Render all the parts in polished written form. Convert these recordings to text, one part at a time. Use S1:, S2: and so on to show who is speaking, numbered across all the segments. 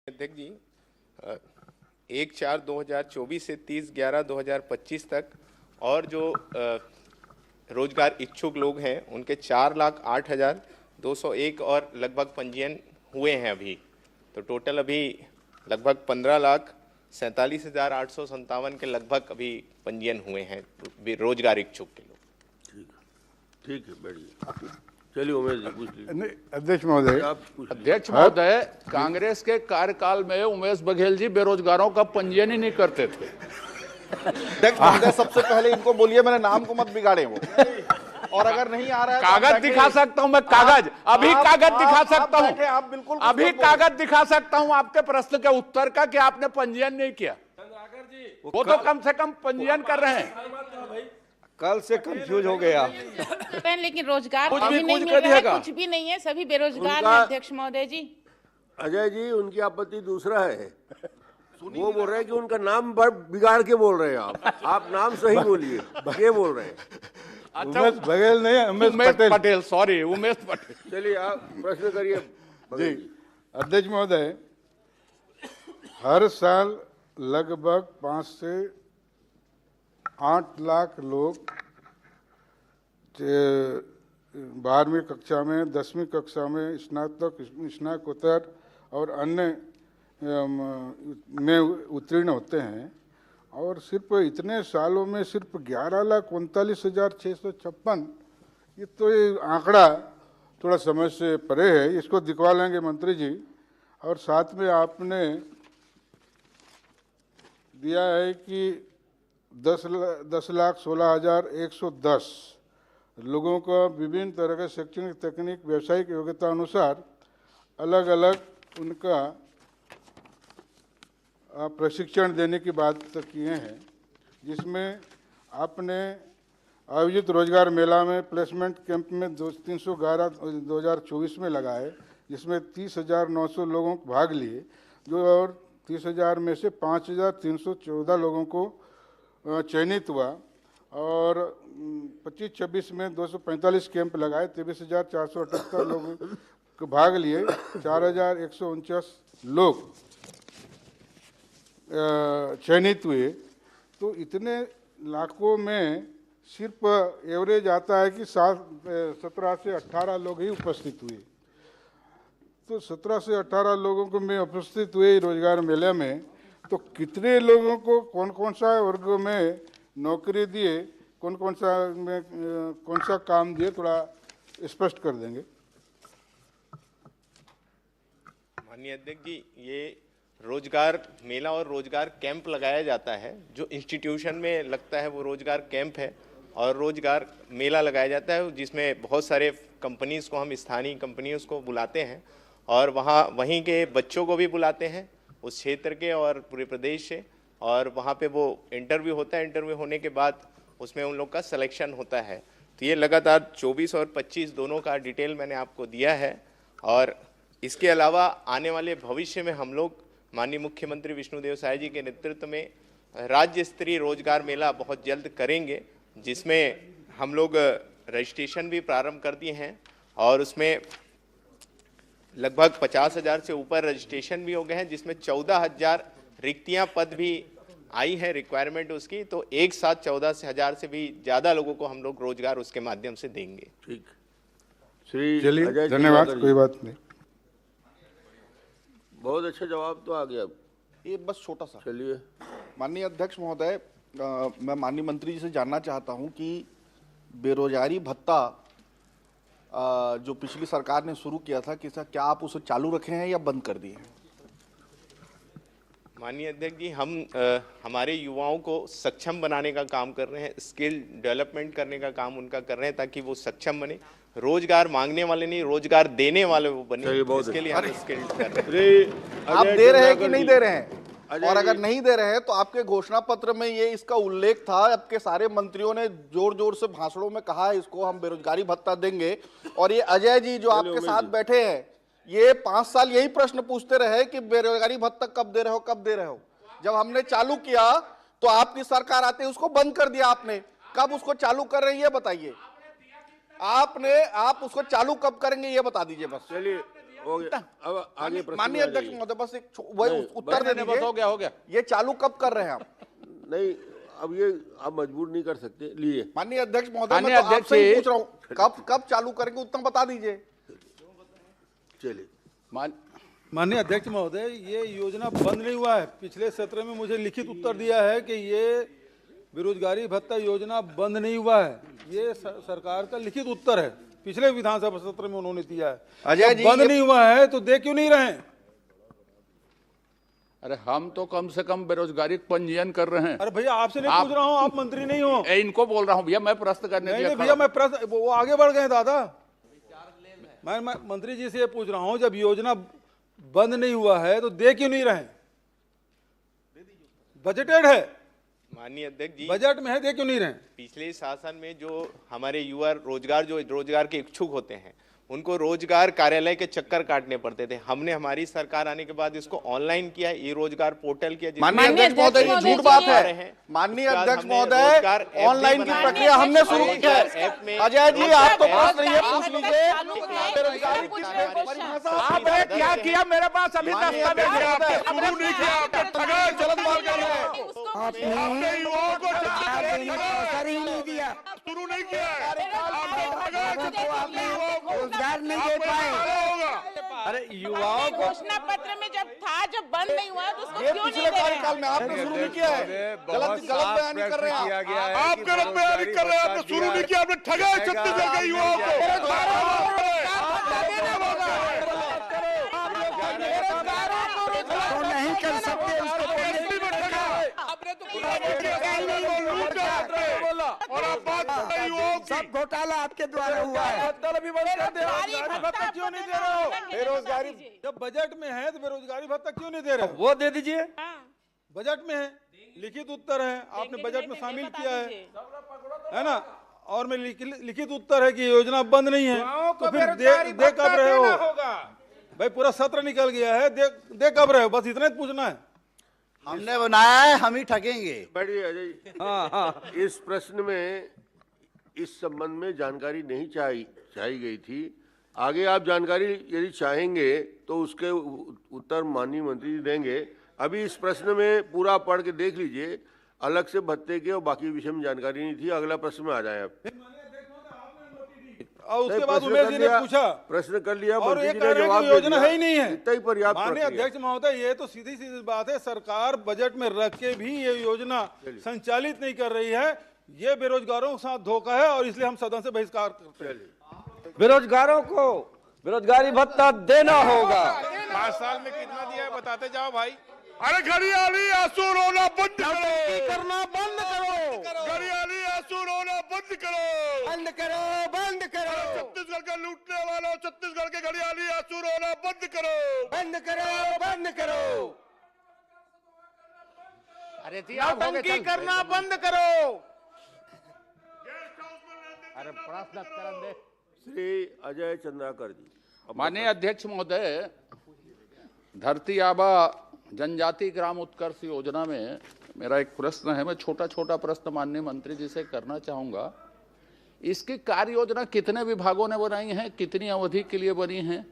S1: अध्यक्ष जी, 1/4/2024 से 30/11/2025 तक और जो रोजगार इच्छुक लोग हैं उनके 4,08,201 और लगभग पंजीयन हुए हैं अभी। तो टोटल अभी लगभग 15,47,857 के लगभग अभी पंजीयन हुए हैं रोजगार इच्छुक के लोग।
S2: ठीक है, बढ़िया। चलिए उमेश जी पूछ लीजिए।
S3: अध्यक्ष महोदय,
S4: अध्यक्ष महोदय, कांग्रेस के कार्यकाल में उमेश बघेल जी बेरोजगारों का पंजीयन ही नहीं करते थे।
S5: अध्यक्ष महोदय, सबसे पहले इनको बोलिए मेरे नाम को मत बिगाड़े वो। और अगर नहीं आ रहा है
S4: कागज दिखा सकता हूं मैं, कागज अभी कागज दिखा सकता हूं,
S5: आप बिल्कुल
S4: अभी कागज दिखा सकता हूं आपके प्रश्न के उत्तर का कि आपने पंजीयन नहीं किया। वो तो कम से कम पंजीयन कर रहे हैं।
S2: कल से कंफ्यूज हो गया।
S6: लेकिन रोजगार
S4: कुछ
S6: अभी
S4: भी
S6: नहीं
S4: कुछ
S6: मिल
S4: कर
S6: रहा है,
S4: दिएगा।
S6: कुछ भी नहीं है, सभी बेरोजगार
S2: उनका-
S6: हैं अध्यक्ष महोदय जी।
S2: अजय जी, उनकी आपत्ति दूसरा है। वो बोल रहे हैं कि उनका नाम बिगाड़ के बोल रहे हैं आप नाम सही बोलिए, ये बोल रहे हैं।
S4: अच्छा,
S3: उमेश बघेल नहीं, उमेश पटेल।
S4: सॉरी, उमेश पटेल।
S2: चलिए आप प्रश्न करिए।
S3: जी, अध्यक्ष महोदय, हर साल लगभग 5 से 8 लाख लोग 12वीं कक्षा में, 10वीं कक्षा में, स्नातक, स्नातकोत्तर और अन्य में उत्तीर्ण होते हैं। और सिर्फ इतने सालों में सिर्फ 11,39,656, ये तो ये आंकड़ा थोड़ा समझ से परे है, इसको दिखवा लेंगे मंत्री जी। और साथ में आपने दिया है कि 10,16,110 लोगों का विभिन्न तरह के शैक्षणिक, तकनीक, व्यावसायिक योग्यता अनुसार अलग अलग उनका प्रशिक्षण देने की बात किए हैं, जिसमें आपने आयोजित रोजगार मेला में प्लेसमेंट कैंप में 311 2024 में लगाए, जिसमें 30,900 लोगों को भाग लिए, जो और 30,000 में से 5,314 लोगों को चयनित हुआ। और 25-26 में 245 कैंप लगाए, 23,478 लोगों को भाग लिए, 4,149 लोग चयनित हुए। तो इतने लाखों में सिर्फ एवरेज आता है कि 17 से 18 लोग ही उपस्थित हुए। तो 17 से 18 लोगों को में उपस्थित हुए रोजगार मेले में, तो कितने लोगों को कौन कौन सा वर्ग में नौकरी दिए, कौन कौन सा काम दिए, थोड़ा स्पष्ट कर देंगे।
S1: माननीय अध्यक्ष जी, ये रोजगार मेला और रोजगार कैंप लगाया जाता है। जो इंस्टीट्यूशन में लगता है वो रोजगार कैंप है, और रोजगार मेला लगाया जाता है जिसमें बहुत सारे कंपनीज़ को, हम स्थानीय कंपनियों को बुलाते हैं और वहीं के बच्चों को भी बुलाते हैं उस क्षेत्र के और पूरे प्रदेश से। और वहाँ पे वो इंटरव्यू होता है, इंटरव्यू होने के बाद उसमें उन लोग का सिलेक्शन होता है। तो ये लगातार 24 और 25 दोनों का डिटेल मैंने आपको दिया है। और इसके अलावा आने वाले भविष्य में हम लोग माननीय मुख्यमंत्री विष्णुदेव साय जी के नेतृत्व में राज्य स्तरीय रोजगार मेला बहुत जल्द करेंगे, जिसमें हम लोग रजिस्ट्रेशन भी प्रारंभ कर दिए हैं और उसमें लगभग 50,000 से ऊपर रजिस्ट्रेशन भी हो गए हैं, जिसमें 14,000 रिक्तियां पद भी आई है, रिक्वायरमेंट उसकी। तो एक साथ 14,000 से भी ज़्यादा लोगों को हम लोग रोजगार उसके माध्यम से देंगे।
S2: ठीक, श्री
S3: चलिए,
S2: अजय जी,
S3: धन्यवाद, कोई बात नहीं।
S2: बहुत अच्छा जवाब तो आ गया।
S5: ये बस छोटा सा।
S2: चलिए।
S5: माननीय अध्यक्ष महोदय, मैं माननीय मंत्री जी से जानना चाहता हूं कि बेरोजगारी भत्ता जो पिछली सरकार ने शुरू किया था, क्या आप उसे चालू रखे हैं या बंद कर दिए हैं?
S1: माननीय अध्यक्ष जी, हम हमारे युवाओं को सक्षम बनाने का काम कर रहे हैं, स्किल डेवलपमेंट करने का काम उनका कर रहे हैं, ताकि वो सक्षम बने, रोजगार मांगने वाले नहीं, रोजगार देने वाले वो बने। इसके लिए हम स्किल कर रहे हैं।
S5: आप दे रहे हैं कि नहीं दे रहे हैं? और अगर नहीं दे रहे हैं तो आपके घोषणा पत्र में ये इसका उल्लेख था, आपके सारे मंत्रियों ने जोर जोर से भाषणों में कहा इसको हम बेरोजगारी भत्ता देंगे। और ये अजय जी जो आपके साथ बैठे हैं, ये 5 साल यही प्रश्न पूछते रहे कि बेरोजगारी भत्ता कब दे रहे हो, कब दे रहे हो। जब हमने चालू किया तो आपकी सरकार आते ही उसको बंद कर दिया आपने। कब उसको चालू कर रहे हैं ये बताइए। आप उसको चालू कब करेंगे ये बता दीजिए बस।
S2: चलिए हो गया। अब आगे प्रश्न
S5: माननीय
S2: में आ
S5: अध्यक्ष
S2: जाइए।
S5: महोदय बस एक वही उत्तर दे
S4: बस हो गया, हो गया।
S5: ये चालू कब कर रहे हैं आप?
S2: नहीं, अब ये आप मजबूर नहीं कर सकते, लिए।
S5: माननीय अध्यक्ष महोदय
S4: माननीय
S5: मैं तो
S4: अध्यक्ष
S5: आपसे ही
S4: जी।
S5: पूछ रहा हूँ कब चालू करेंगे, उत्तर बता दीजिए।
S2: चलिए,
S7: माननीय अध्यक्ष महोदय, ये योजना बंद नहीं हुआ है। पिछले सत्र में मुझे लिखित उत्तर दिया है कि ये बेरोजगारी भत्ता योजना बंद नहीं हुआ है। ये सरकार का लिखित उत्तर है, पिछले विधानसभा सत्र में उन्होंने दिया है।
S5: अजय
S7: जब
S5: जी,
S7: बंद नहीं हुआ है तो दे क्यों नहीं रहे?
S4: अरे हम तो कम से कम बेरोजगारी पंजीयन कर रहे हैं।
S7: अरे भैया, आपसे नहीं पूछ रहा हूँ, आप मंत्री नहीं हो।
S4: इनको बोल रहा हूँ भैया, मैं प्रश्न करने
S7: नहीं
S4: दिया
S7: नहीं भैया, मैं प्रश्न, वो आगे बढ़ गए दादा। मैं मंत्री जी से ये पूछ रहा हूँ, जब योजना बंद नहीं हुआ है तो दे क्यों नहीं रहे? बजटेड है,
S1: माननीय अध्यक्ष जी,
S7: बजट में है, दे क्यों नहीं रहे?
S1: पिछले शासन में जो हमारे युवा रोजगार के इच्छुक होते हैं उनको रोजगार कार्यालय के चक्कर काटने पड़ते थे। हमने हमारी सरकार आने के बाद इसको ऑनलाइन किया, ई रोजगार पोर्टल किया।
S5: माननीय अध्यक्ष महोदय ये झूठ बात है। माननीय अध्यक्ष महोदय ऑनलाइन की प्रक्रिया हमने शुरू की है। अजय जी आप तो प्रश्न ये पूछ लीजिए बेरोजगारी की परिभाषा
S4: आपने क्या किया? मेरे पास अभी दस्तावेज है, आपने
S5: शुरू नहीं किया, आपने ठगा जलदबाज कर रहे हैं।
S6: आपने
S5: युवाओं को
S8: अवसर ही नहीं दिया,
S5: शुरू नहीं किया,
S8: रोजगार नहीं दे पाए।
S7: अरे युवाओं को
S6: घोषणा पत्र में जब था, जब बंद नहीं हुआ तो उसको
S5: ये
S6: क्यों नहीं
S5: पिछले
S6: दे रहे
S5: कार्यकाल
S6: हैं?
S5: में आपने शुरू नहीं किया है। गलत बयानी कर रहे हैं आप गलत बयानी कर रहे हैं। आपने शुरू नहीं किया, आपने ठगा है छत्तीसगढ़ के युवाओं को।
S8: तो नहीं कर सकते उसको
S5: और आप बात कर रहे हो
S8: सब घोटाला आपके द्वारा हुआ है।
S7: बेरोजगारी भत्ता क्यों नहीं दे रहे हो? बेरोजगारी जब बजट में है तो बेरोजगारी भत्ता क्यों नहीं दे रहे हो?
S9: वो दे दीजिए।
S7: बजट में है, लिखित उत्तर है, आपने बजट में शामिल किया है ना? और में लिखित उत्तर है कि योजना बंद नहीं है, तो फिर दे कब रहे हो? भाई पूरा सत्र निकल गया है, दे कब रहे हो? बस इतना ही पूछना है।
S9: हमने बनाया है, हम ही ठगेंगे।
S2: बैठिए अजय जी। इस प्रश्न में इस संबंध में जानकारी नहीं चाहिए गई थी। आगे आप जानकारी यदि चाहेंगे तो उसके उत्तर माननीय मंत्री जी देंगे। अभी इस प्रश्न में पूरा पढ़ के देख लीजिए, अलग से भत्ते के और बाकी विषय में जानकारी नहीं थी। अगला प्रश्न में आ जाए आप।
S7: और उसके बाद उमेश जी ने पूछा,
S2: प्रश्न कर लिया,
S7: और
S2: मंत्री
S7: ये
S2: जी
S7: कह
S2: ने
S7: रहे हैं
S2: जवाब
S7: कि
S2: दे
S7: योजना
S2: दिया।
S7: है ही नहीं है।
S2: इतना ही पर्याप्त
S7: माननीय
S2: प्रक्रिया।
S7: अध्यक्ष महोदय, ये तो सीधी सीधी बात है, सरकार बजट में रख के भी ये योजना संचालित नहीं कर रही है। ये बेरोजगारों के साथ धोखा है और इसलिए हम सदन से बहिष्कार करते हैं।
S9: बेरोजगारों को बेरोजगारी भत्ता देना होगा।
S4: 5 साल में कितना दिया है बताते जाओ भाई।
S5: अरे घड़ियाली आंसू रोना बंद
S8: करना बंद करो,
S5: घड़ियाली आंसू रोना बंद करो।
S8: बंद करो, बंद करो,
S5: छत्तीसगढ़ का लूटने वालों, छत्तीसगढ़ के घड़ियाली आंसू रोना बंद करो।
S8: बंद करो, बंद करो।
S4: अरे
S5: नौटंकी करना बंद करो।
S2: श्री अजय चंद्राकर जी।
S4: माननीय अध्यक्ष महोदय, धरती आबा जनजाति ग्राम उत्कर्ष योजना में मेरा एक प्रश्न है। मैं छोटा छोटा प्रश्न माननीय मंत्री जी से करना चाहूंगा। इसकी कार्य योजना कितने विभागों ने बनाई है, कितनी अवधि के लिए बनी है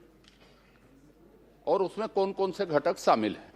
S4: और उसमें कौन कौन से घटक शामिल हैं?